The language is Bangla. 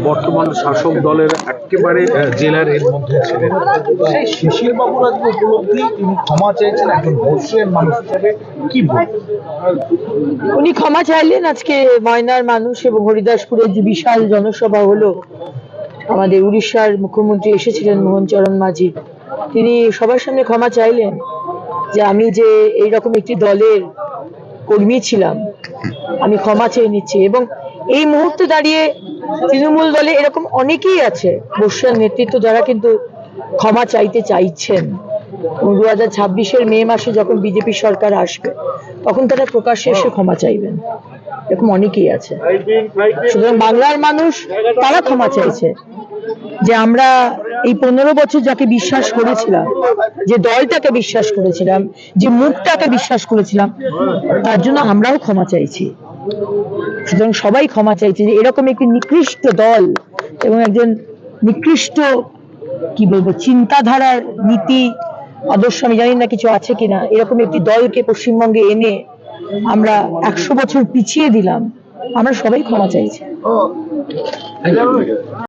বর্তমান শাসক দলের একেবারে জেলার এর মধ্যে ছিলেন। সেই শিশির বাবুর আজকে উপলব্ধি, তিনি ক্ষমা চাইছেন একজন বর্ষীয় মানুষ হিসেবে, কি বলবেন? উনি ক্ষমা চাইলেন আজকে ময়নার মানুষ এবং হরিদাসপুরের যে বিশাল জনসভা হলো, আমাদের উড়িষ্যার মুখ্যমন্ত্রী এসেছিলেন মোহন চরণ মাঝি, তিনি সবার সামনে ক্ষমা চাইলেন যে আমি যে এইরকম একটি দলের কর্মী ছিলাম, আমি ক্ষমা চেয়ে নিচ্ছি। এবং এই মুহূর্তে দাঁড়িয়ে তৃণমূল দলে এরকম অনেকেই আছে বর্ষিয়ার নেতৃত্ব যারা কিন্তু ক্ষমা চাইতে চাইছেন। 2026-এর মে মাসে যখন বিজেপি সরকার আসবে তখন তারা প্রকাশ্যে এসে ক্ষমা চাইবেন, এরকম অনেকেই আছে। সুতরাং বাংলার মানুষ তারা ক্ষমা চাইছে যে আমরা এই 15 বছর যাকে বিশ্বাস করেছিলাম, যে দলটাকে বিশ্বাস করেছিলাম, যে মুখটাকে বিশ্বাস করেছিলাম, তার জন্য আমরাও ক্ষমা চাইছি। সুতরাং সবাই ক্ষমা চাইছে যে এরকম একটি নিকৃষ্ট দল এবং একজন নিকৃষ্ট কি বলবো চিন্তাধারার নীতি আদর্শ, আমি জানি না কিছু আছে কিনা, এরকম একটি দলকে পশ্চিমবঙ্গে এনে আমরা 100 বছর পিছিয়ে দিলাম। আমরা সবাই ক্ষমা চাইছি।